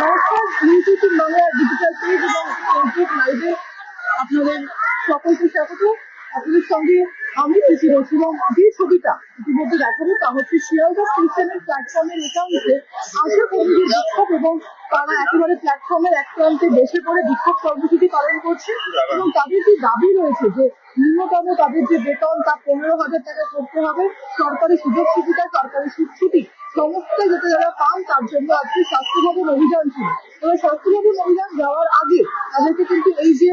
নমস্কার, News eighteen Bangla digital page এবং Facebook লাইভে আপনাদের সকলকে স্বাগত। আপনাদের সঙ্গে আমি খুশি রয়েছি এবং যে ছবিটা ইতিমধ্যে দেখাবো তা হচ্ছে শিয়ালদা স্টেশনের প্ল্যাটফর্মের একাংশে আশা কর্মীদের বিক্ষোভ এবং তারা একেবারে প্ল্যাটফর্মের এক প্রান্তে বসে পড়ে বিক্ষোভ কর্মসূচি পালন করছে এবং তাদের যে দাবি রয়েছে যে ন্যূনতম তাদের যে বেতন তা 15,000 টাকা করতে হবে, সরকারি সুযোগ সুবিধা, সরকারি ছুটি সমস্ত যাতে যারা পান তার জন্য আজকে স্বাস্থ্য ভবন অভিযান ছিল। এবং স্বাস্থ্য ভবন অভিযান যাওয়ার আগে তাদেরকে কিন্তু এই যে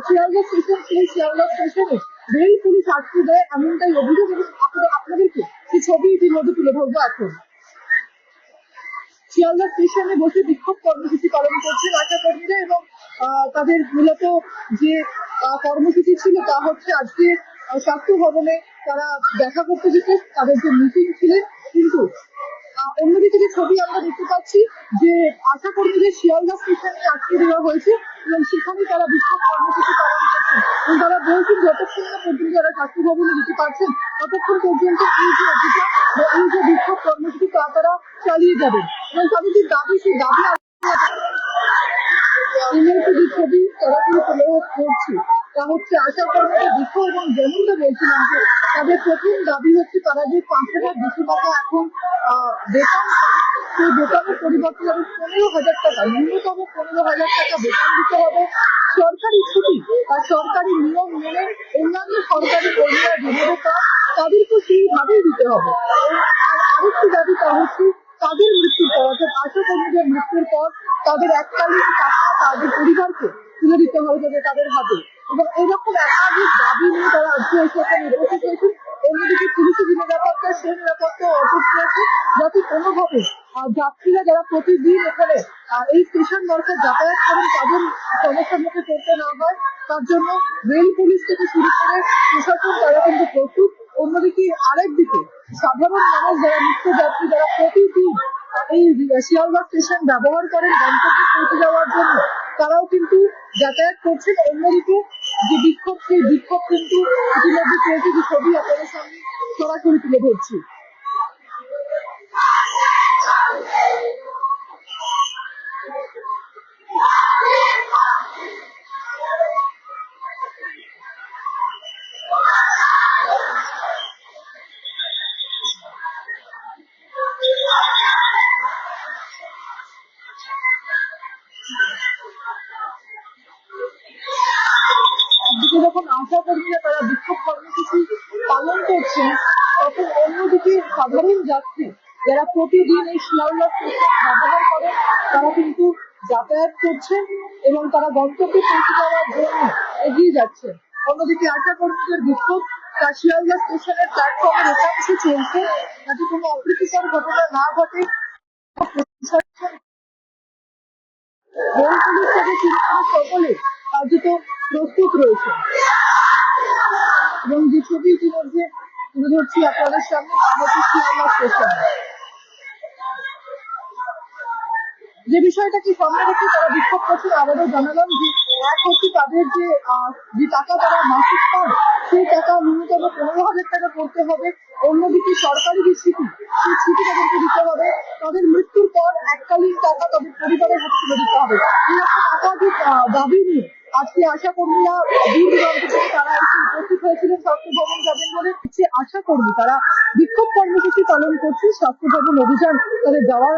শিয়ালদা স্টেশন, সেই শিয়ালদা স্টেশনে রেল পুলিশ আটকে দেয় এমনটাই অভিযোগ এবং আপনাদেরকে সেই ছবি ইতিমধ্যে তুলে ধরবো এখন। শিয়ালদা স্টেশনে বসে বিক্ষোভ কর্মসূচি পালন করছেন আশা কর্মীরা এবং তাদের মূলত যে কর্মসূচি ছিল তা হচ্ছে আজকে স্বাস্থ্য ভবনে তারা দেখা করতে যেতে তাদের যে মিটিং ছিলেন। কিন্তু অন্যদিকে যে ছবি আমরা দেখতে পাচ্ছি যে আশা কর্মীদের শিয়ালদা স্টেশনে আটকে দেওয়া হয়েছে এবং সেখানে তারা বিক্ষোভ কর্মসূচি পালন করছেন এবং তারা বলছেন যতক্ষণ না পর্যন্ত যারা স্বাস্থ্য ভবনে যেতে পারছেন ততক্ষণ পর্যন্ত এই যে অভিযান বা এই যে বিক্ষোভ কর্মসূচি তা তারা চালিয়ে যাবেন এবং তাদের যে দাবি সেই দাবি যে ছবি সরাসরি তুলে করছি তা হচ্ছে আশা কর্মীদের বিক্ষোভ এবং যেমনটা বলছিলাম যে তাদের প্রথম দাবি হচ্ছে তারা যে 5,200 টাকা এখন বেতন পান সেই বেতনের পরিবর্তে তাদের 15,000 টাকা, ন্যূনতম 15,000 টাকা বেতন দিতে হবে। সরকারি ছুটি বা সরকারি নিয়ম মেনে অন্যান্য সরকারি কর্মীরা যেভাবে পান তাদেরকেও সেইভাবেই দিতে হবে। আর আরেকটি দাবি তা হচ্ছে তাদের মৃত্যুর পর অর্থাৎ আশা কর্মীদের মৃত্যুর পর তাদের এককালীন টাকা তাদের পরিবারকে তুলে দিতে হবে যাতে তাদের হাতে এবং এরকম একাধিক দাবি নিয়ে তারা আজকে সেখানে উপস্থিত হয়েছেন। অন্যদিকে পুলিশের যে নিরাপত্তা সেই নিরাপত্তা অটুট রয়েছে যাতে কোনোভাবে যাত্রীরা যারা প্রতিদিন এখানে এই স্টেশন মারফত যাতায়াত করেন তাদের সমস্যার মুখে পড়তে না হয় তার জন্য রেল পুলিশ থেকে শুরু করে প্রশাসন তারা কিন্তু প্রস্তুত। অন্যদিকে আরেক দিকে সাধারণ মানুষ যারা নিত্যযাত্রী যারা প্রতিদিন এই শিয়ালদা স্টেশন ব্যবহার করেন গন্তব্যে পৌঁছে যাওয়ার জন্য তারাও কিন্তু যাতায়াত করছেন। অন্যদিকে যে বিক্ষোভ সেই বিক্ষোভ কিন্তু ইতিমধ্যে চলছে, যে ছবি আপনাদের সামনে সরাসরি তুলে ধরছি। যখন আশা কর্মীরা তারা বিক্ষোভ কর্মসূচি পালন করছেন তখন অন্যদিকে সাধারণ যাত্রী যারা প্রতিদিন এই শিয়ালদা স্টেশন ব্যবহার করেন তারা কিন্তু যাতায়াত করছেন এবং তারা গন্তব্যে পৌঁছে যাওয়ার জন্য এগিয়ে যাচ্ছেন। অন্যদিকে আশা কর্মীদের বিক্ষোভ তা শিয়ালদা স্টেশনের প্ল্যাটফর্মের একাংশে চলছে যাতে কোনো অপ্রীতিকর ঘটনা না ঘটে। রেল পুলিশ থেকে শুরু করে সকলে কার্যত প্রস্তুত রয়েছে এবং যে ছবি ইতিমধ্যে তুলে ধরছি আপনাদের সামনে তা হচ্ছে শিয়ালদা স্টেশন। যে বিষয়টাকে সামনে রেখে তারা বিক্ষোভ করছেন আবারও জানালাম যে এক হচ্ছে তাদের যে টাকা তারা মাসিক পান সেই টাকা ন্যূনতম 15,000 টাকা করতে হবে। অন্যদিকে সরকারি যে ছুটি সেই ছুটি তাদেরকে দিতে হবে। তাদের মৃত্যুর পর এককালীন টাকা তাদের পরিবারের হাতে তুলে দিতে হবে। এরকম একাধিক দাবি নিয়ে আজকে আশা কর্মীরা দূর দূরান্ত থেকে তারা এসে উপস্থিত হয়েছিলেন স্বাস্থ্য ভবন যাবেন বলে। হচ্ছে আশা কর্মী তারা বিক্ষোভ কর্মসূচি পালন করছে, স্বাস্থ্য ভবন অভিযান তাদের যাওয়ার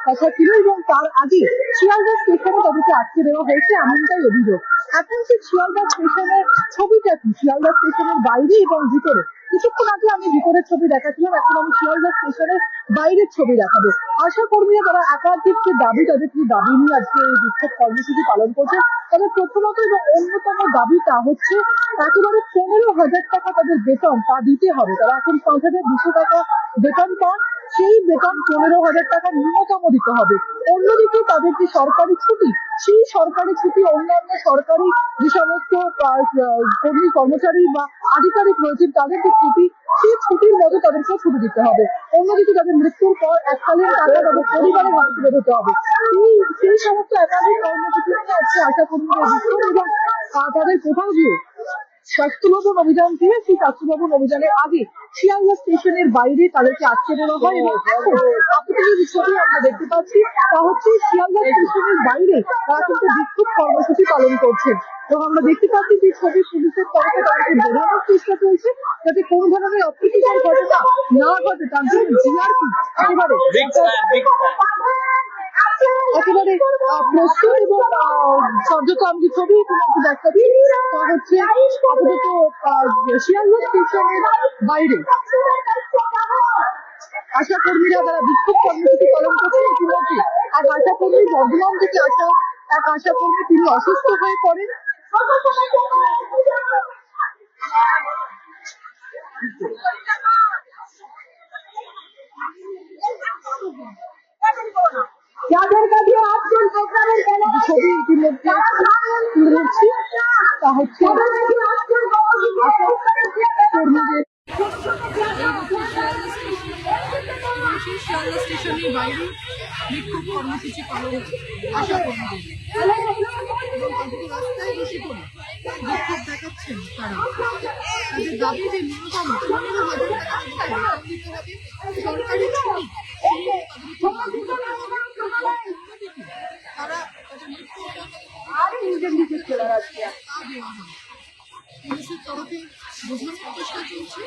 কথা ছিল এবং তার আগে শিয়ালদা স্টেশনে তাদেরকে আটকে দেওয়া হয়েছে এমনটাই অভিযোগ। এখন যে শিয়ালদা স্টেশনের ছবিটা কি শিয়ালদা স্টেশনের বাইরে এবং ভিতরে, কিছুক্ষণ আগে আমি ভিতরের ছবি দেখাচ্ছিলাম, এখন আমি শিয়ালদা স্টেশনের বাইরের ছবি দেখাবো। আশা কর্মীরা তারা একাধিক যে দাবি তাদের যে দাবি নিয়ে আজকে এই বিক্ষোভ কর্মসূচি পালন করছে তাদের প্রথমত এবং অন্যতম দাবি তা হচ্ছে একেবারে 15,000 টাকা তাদের বেতন তা দিতে হবে। তারা এখন 5,200 টাকা বেতন পান, সেই বেতন 15,000 টাকা ন্যূনতম দিতে হবে। অন্যদিকে তাদের যে সরকারি ছুটি সেই সরকারি ছুটি অন্যান্য সরকারি যে সমস্ত কর্মী কর্মচারী বা আধিকারিক রয়েছেন তাদের যে ছুটি সেই ছুটির মতো তাদেরকে ছুটি দিতে হবে। অন্যদিকে তাদের মৃত্যুর পর এককালীন টাকা তাদের পরিবারের হাতে তুলে দিতে হবে। সেই সমস্ত একাধিক কর্মসূচি নিয়ে আজকে আশা কর্মীদের বিক্ষোভ এবং তাদের কোথাও গিয়ে স্বাস্থ্য ভবন অভিযান দিয়ে সেই স্বাস্থ্য ভবন অভিযানের আগে শিয়ালদা স্টেশনের বাইরে তাদেরকে আটকে দেওয়া হয়। এবং এখন আপাতত যে ছবি আমরা দেখতে পাচ্ছি তা হচ্ছে শিয়ালদা স্টেশনের বাইরে তারা কিন্তু বিক্ষোভ কর্মসূচি পালন করছে। এবং আমরা দেখতে পাচ্ছি যে ছবি পুলিশের তরফে তাদেরকে বোঝানোর চেষ্টা চলছে যাতে কোনো ধরনের অপ্রীতিকর ঘটনা না ঘটে, তার জন্য জিআরপি একেবারে একেবারে প্রস্তুত। এবং যত আমি যে ছবি ইতিমধ্যে দেখাচ্ছি তা হচ্ছে আপাতত শিয়ালদা স্টেশনের বাইরে আশা কর্মীরা যারা বিক্ষোভ কর্মসূচি পালন করছেন। ইতিমধ্যে এক আশা কর্মী, বর্ধমান থেকে আসা এক আশা কর্মী, তিনি অসুস্থ হয়ে পড়েন। যাদের কাছে আজকের প্রোগ্রামের ছবি ইতিমধ্যে তুলে ধরছি তা হচ্ছে কর্মীদের শিয়ালদা স্টেশনের বাইরে বিক্ষোভ কর্মসূচি পালন আশা কর্মীদের এবং তাদের রাস্তায় বসে পড়ে বিক্ষোভ দেখাচ্ছেন তারা। তাদের দাবি যে ন্যূনতম 15,000 টাকা বেতন দিতে হবে, সরকারি ছুটি তারা পুলিশের তরফে বোঝানোর চেষ্টা চলছে।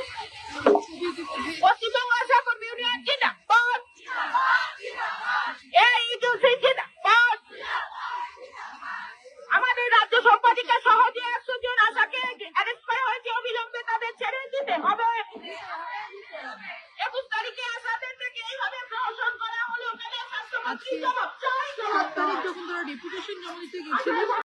আমাদের রাজ্য সম্পাদিকা সহ যে 100 জন আশাকে অ্যারেস্ট করা হয়েছে অবিলম্বে তাদের ছেড়ে দিতে হবে। 21 তারিখে আশাদের থেকে এইভাবে প্রহসন করা হলো। 7 তারিখ যখন তারা ডেপুটেশন জমা দিতে গেছিল